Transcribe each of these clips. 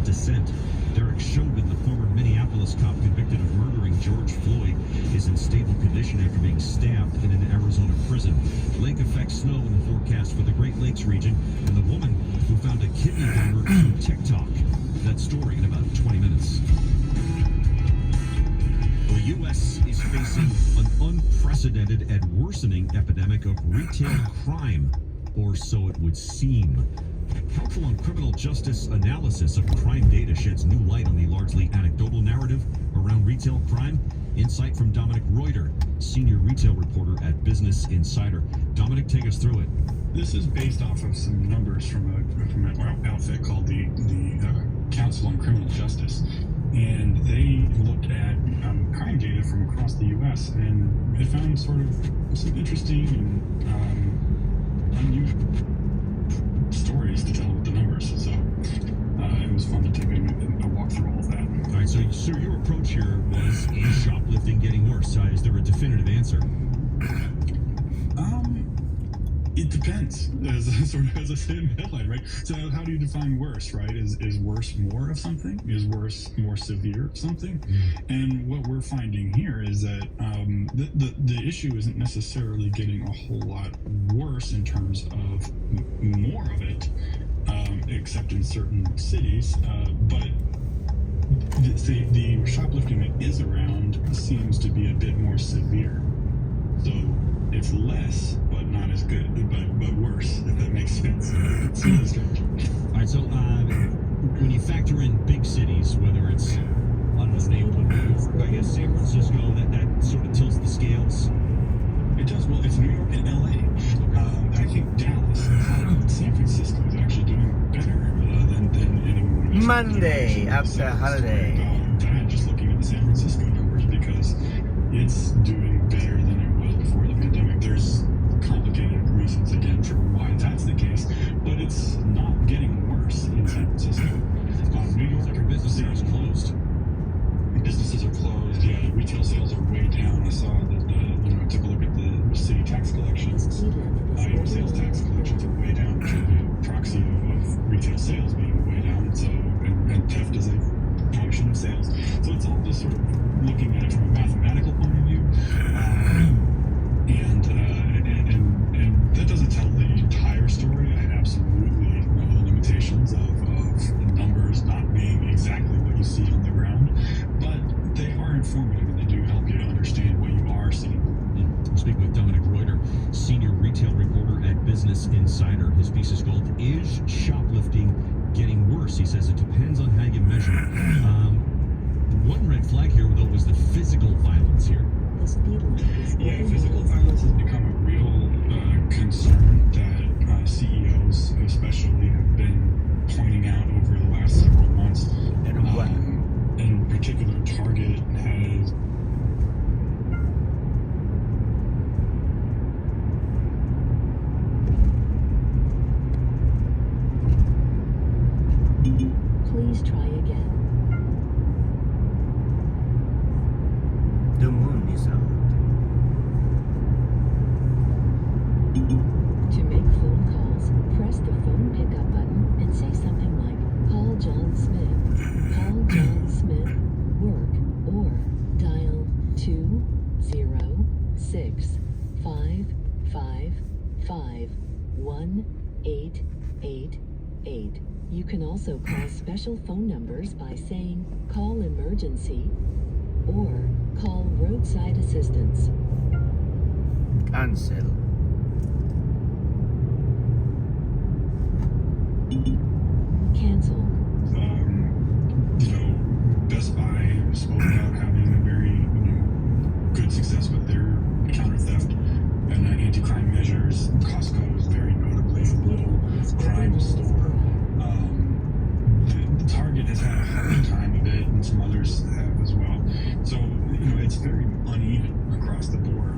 dissent. Derek Chauvin, the former Minneapolis cop convicted of murdering George Floyd, is in stable condition after being stabbed in an Arizona prison. Lake effect snow in the forecast for the Great Lakes region, and the woman who found a kidney donor through TikTok. That story in about 20 minutes. The U.S. is facing an unprecedented and worsening epidemic of retail crime, or so it would seem. Council on Criminal Justice analysis of crime data sheds new light on the largely anecdotal narrative around retail crime. Insight from Dominic Reuter, senior retail reporter at Business Insider. Dominic, take us through it. This is based off of some numbers from an outfit called the Council on Criminal Justice. And they looked at crime data from across the U.S. and they found sort of some interesting and unusual stories to tell with the numbers. So it was fun to take a walk through all of that. All right, so your approach here was, is shoplifting getting worse? Is there a definitive answer? It depends, as I say in the headline, right? So how do you define worse, right? Is worse more of something? Is worse more severe of something? And what we're finding here is that the issue isn't necessarily getting a whole lot worse in terms of more of it, except in certain cities. But the shoplifting that is around seems to be a bit more severe. So it's less, but not as good, but worse, if that makes sense. It's really strange. All right, so when you factor in big cities, whether it's, I don't know, New York, I guess San Francisco, that sort of tilts the scales. It does. Well, it's New York and LA. I think Dallas, San Francisco is actually doing better than anyone else. Monday after holiday. Just looking at the San Francisco numbers, because it's doing better than it was before the pandemic. There's complicated reasons again for why that's the case, but it's not getting worse in San Francisco. New York, Your business there is closed. businesses are closed. Yeah, retail sales are way down. I saw that. I took a look at the city tax collections. Sales tax collections are way down, which would be a proxy of retail sales being way down. So and theft is a function of sales. So it's all just sort of looking at it from a mathematical point of view. And that doesn't tell the entire story. I absolutely know the limitations of numbers not being exactly what you see on the ground, but they are informative and they do help you to understand what you are seeing. We'll speak with Dominic Reuter, senior retail reporter at Business Insider. His piece is called, "Is Shoplifting Getting Worse?" He says it depends on how you measure it. One red flag here, though, was the physical violence here. Yeah, physical violence has become a real concern that CEOs especially have been pointing out over the last several months. And what? In particular, Target has Please try again. The moon is out. To make phone calls, press the phone pickup button and say something like, "Call John Smith, call John Smith, work," or dial 206-555-1888. You can also call special phone numbers by saying, "Call emergency," or "Call roadside assistance." Cancel. Cancel. Best Buy spoke about having a very good success with their counter theft and anti-crime measures. Costco is very notably a low crime store. The Target has had a hard time of it, and some others have as well. So it's very uneven across the board.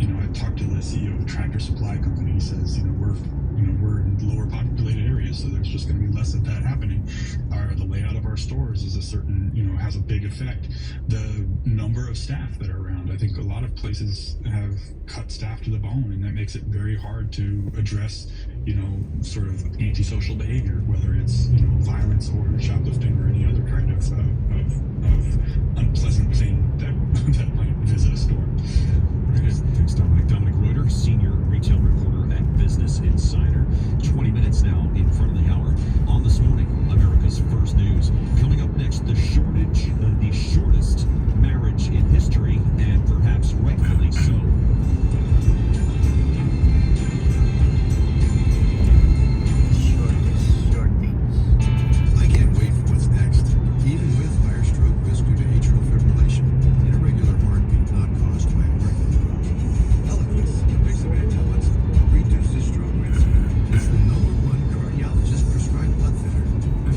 I talked to the CEO of the Tractor Supply Company. He says, we're in lower populated areas, so there's just going to be less of that happening. The layout of our stores is has a big effect. The number of staff that are around, I think a lot of places have cut staff to the bone, and that makes it very hard to address sort of antisocial behavior, whether it's violence or shoplifting or any other kind of unpleasant thing that might visit a store. Thanks, Dominic. Dominic Reuter, senior retail reporter at Business Insider. 20 minutes now in front of the hour on This Morning, America's First News. Coming up next, the shortest marriage in history, and perhaps rightfully so. I can't wait for what's next. Even with higher stroke risk due to atrial fibrillation, irregular heartbeat not caused by a heart valve. Eliquis, the mix of inhalants, reduces stroke risk. It's the #1 cardiologist prescribed blood thinner.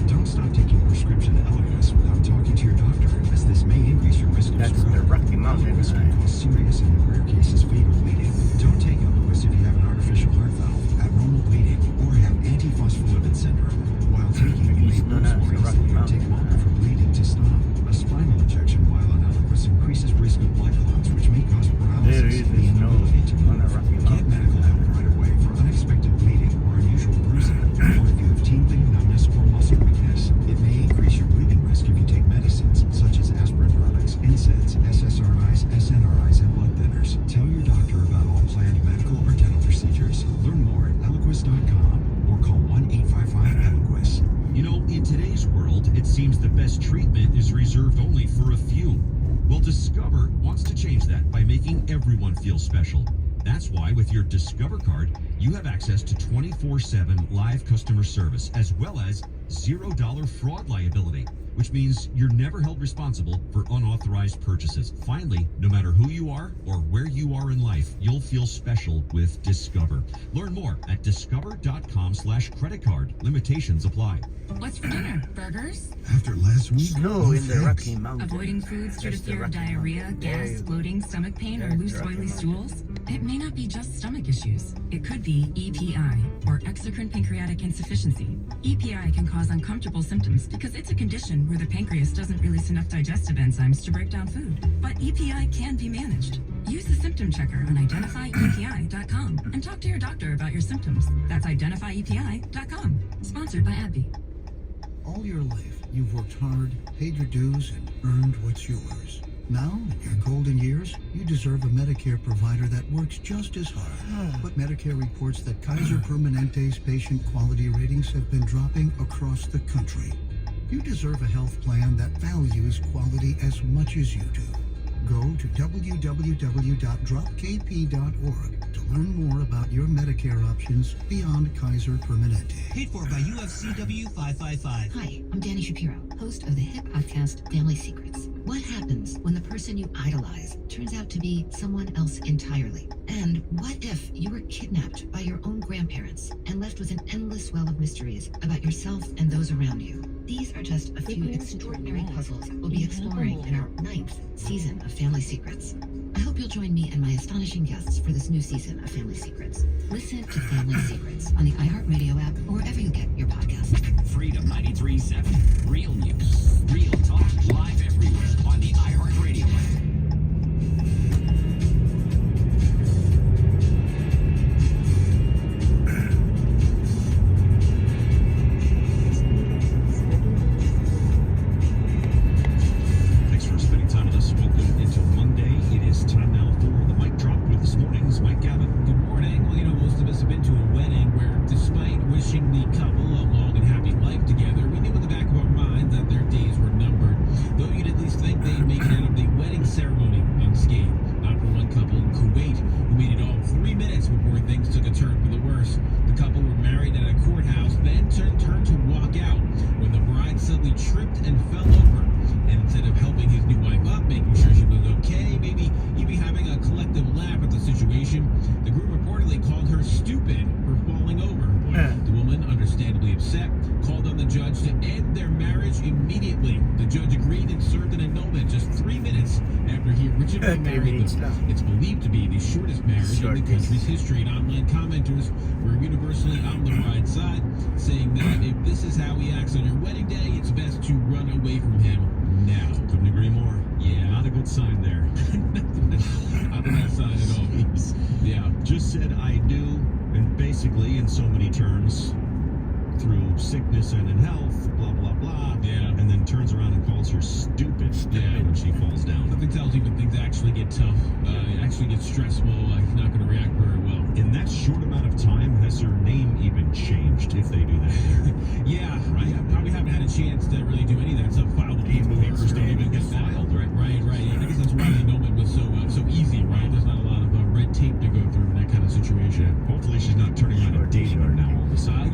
Don't stop taking prescription Eliquis without talking to your doctor, as this may increase your risk of That's stroke. the Rocky Mountain Eliquis can line. cause serious and, in rare cases, fatal bleeding. Don't take Eliquis if you have an artificial heart valve, abnormal bleeding, or have antiphospholipid syndrome. While taking it, you may No, lose no, more it's the Rocky easily or take Mountain longer line. for bleeding to stop. A spinal injection while on Eliquis increases risk of blood clots, which may cause There paralysis is and the no inability to on move. the Rocky Get Mountain. medical help right away for unexpected bleeding or unusual bruising, or if you have tingling, numbness, or muscle weakness. It may increase your bleeding risk if you take medicines such as aspirin products, NSAIDs, SSRIs, SNRIs, and blood thinners. Tell your doctor about all planned medical or dental procedures. Learn more at Eliquis.com or call 1-855-ELIQUIS. In today's world, it seems the best treatment is reserved only for a few. Well, Discover wants to change that by making everyone feel special. That's why with your Discover card, you have access to 24/7 live customer service, as well as $0 fraud liability, which means you're never held responsible for unauthorized purchases. Finally, no matter who you are or where you are in life, you'll feel special with Discover. Learn more at discover.com/creditcard. Limitations apply. What's for dinner? Burgers? After last week, Snow in the thanks. Rocky Mountain. Avoiding foods due to That's the fear of Rocky diarrhea, Mountain. gas, There you go. bloating, stomach pain, or That's loose the Rocky oily Mountain. stools? It may not be just stomach issues. It could be EPI, or exocrine pancreatic insufficiency. EPI can cause uncomfortable symptoms because it's a condition where the pancreas doesn't release enough digestive enzymes to break down food. But EPI can be managed. Use the symptom checker on identifyepi.com and talk to your doctor about your symptoms. That's identifyepi.com. Sponsored by AbbVie. All your life, you've worked hard, paid your dues, and earned what's yours. Now, in your golden years, you deserve a Medicare provider that works just as hard. But Medicare reports that Kaiser Permanente's patient quality ratings have been dropping across the country. You deserve a health plan that values quality as much as you do. Go to www.dropkp.org to learn more about your Medicare options beyond Kaiser Permanente. Paid for by UFCW 555. Hi, I'm Danny Shapiro, host of the hit podcast Family Secrets. What happens when the person you idolize turns out to be someone else entirely? And what if you were kidnapped by your own grandparents and left with an endless well of mysteries about yourself and those around you? These are just a few extraordinary puzzles we'll be exploring in our 9th season of Family Secrets. I hope you'll join me and my astonishing guests for this new season of Family Secrets. Listen to Family Secrets on the iHeartRadio app or wherever you get your podcasts. Freedom 93.7. Real news. Real talk. Live everywhere on the iHeartRadio app. Thanks for spending time with us. Welcome into Monday. It is time now for the mic drop with This Morning's Mike Gavin. Good morning. Well, most of us have been to a wedding where, despite wishing the couple a long and happy life together, we knew in the back of our mind that their days were numbered. Though you'd at least think they'd make it out of the wedding ceremony unscathed. Not for one couple in Kuwait who made it all 3 minutes before things took a turn for the worse. The couple were married at a courthouse, then turned to walk out when the bride suddenly tripped and fell over. And instead of helping his new wife up, making sure she was okay, maybe even having a collective laugh at the situation, the groom reportedly called her stupid for falling over. The woman, understandably upset, called on the judge to end their marriage immediately. The judge agreed and served an annulment just 3 minutes after he originally married them. It's believed to be the shortest marriage in the country's history, and online commenters were universally on the bride's side, saying that if this is how he acts on your wedding day, it's best to run away from him now. Couldn't agree more. Yeah. Not a good sign there. Not a nice sign at all. Yeah, just said I do, and basically basically, in so many terms, through sickness and in health, blah, blah, blah. Yeah. And then turns around and calls her stupid when she falls down. Nothing tells you when things actually get tough, actually get stressful, he's not going to react very well. In that short amount of time, has her name even changed if they do that there? Yeah, right. I probably haven't had a chance to really do any of that stuff. File the papers don't even get filed, right? Right. Yeah, I guess that's why the annulment was so easy, right? There's not a lot of red tape to go through in that kind of situation. Hopefully she's not turning around and dating him now all of a sudden.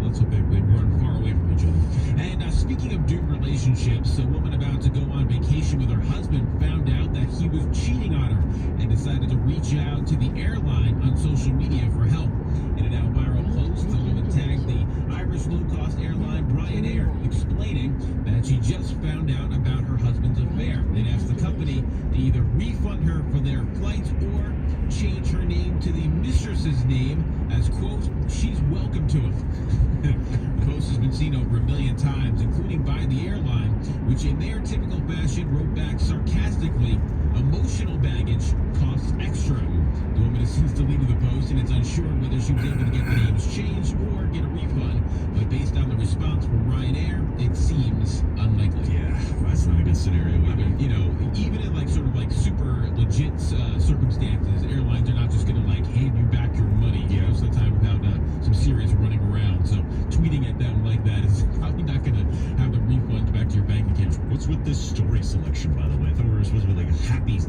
Let's hope they run far away from each other. And speaking of doomed relationships, a woman about to go on vacation with her husband found out that he was cheating on her and decided to reach out to the airline on social media for help. In a now viral post, the woman tagged the Irish low-cost airline Ryanair, explaining that she just found out about her husband's affair and asked the company to either refund her for their flights or change her name to the mistress's name as, quote, she's welcome to it. The post has been seen over 1 million times, including by the airline, which in their typical fashion wrote back sarcastically, emotional baggage costs extra. The woman has since deleted the post, and it's unsure whether she was able to get the names changed or get a refund. But based on the response from Ryanair, it seems unlikely. Yeah, that's not a good scenario. I mean, even in sort of super legit circumstances, airlines are not just going to hand you back your money most of the time without some serious running around. So tweeting at them like that is probably not going to have the refunds back to your bank account. What's with this story selection, by the way? I thought we were supposed to be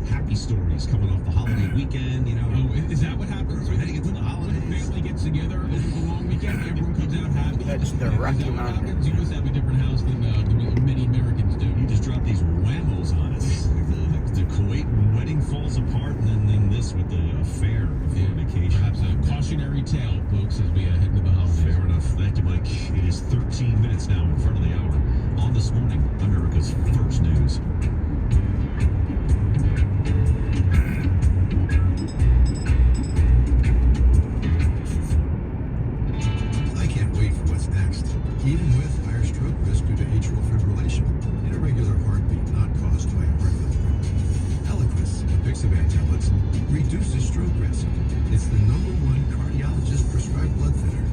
happy stories coming off the holiday weekend, Oh, is that what happens? We're heading into the holidays. When the family gets together over the long weekend, everyone comes out happy. That's the Rocky Is that what Mountain. happens? You must have a different house than many Americans do. You just dropped these whammos on us. The Kuwait wedding falls apart, and then this with the affair before vacation. Perhaps a cautionary tale, folks, as we head into the holidays. Fair enough. Thank you, Mike. It is 13 minutes now in front of the hour. On This Morning, America's First News. I can't wait for what's next. Even with higher stroke risk due to atrial fibrillation, an irregular heartbeat not caused by a heart valve. Eliquis, apixaban tablets, reduces stroke risk. It's the #1 cardiologist prescribed blood thinner.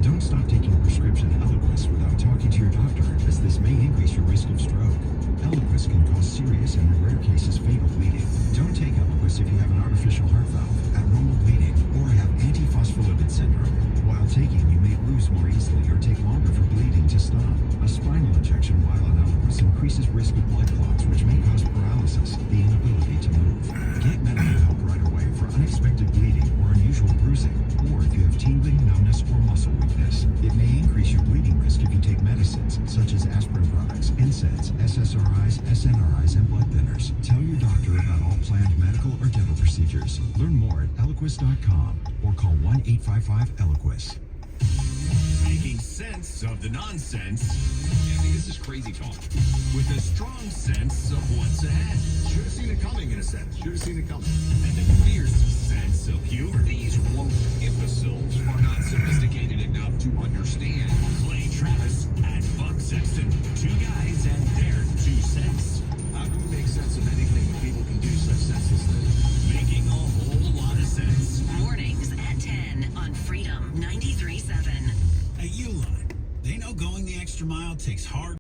Don't stop taking prescription Eliquis without talking to your doctor, as this may increase your risk of stroke. Eliquis can cause serious and, in rare cases, fatal bleeding. Don't take Eliquis if you have an artificial heart valve, abnormal bleeding, or have antiphospholipid syndrome. While taking, you may lose more easily or take longer for bleeding to stop. A spinal injection while on Eliquis increases risk of blood clots, which may cause paralysis, the inability to move. Get medical help right away for unexpected bleeding or unusual bruising, or if you have tingling, numbness, or muscle weakness. It may increase your bleeding risk if you take medicines, such as aspirin products, NSAIDs, SSRIs, SNRIs, and blood thinners. Tell your doctor about all planned medical or dental procedures. Learn more at Eliquis.com or call 1-855-ELIQUIS. Making sense of the nonsense. I mean, this is crazy talk. With a strong sense of what's ahead. Should have seen it coming, in a sense. Should have seen it coming. And a fierce sense of humor. These woke imbeciles are not sophisticated enough to understand. Clay Travis and Buck Sexton. Two guys and their 2 cents. How can we make sense of anything when people can do such senseless things? Making a whole lot of sense. Mornings at 10 on Freedom 93.7. At Uline, they know going the extra mile takes hard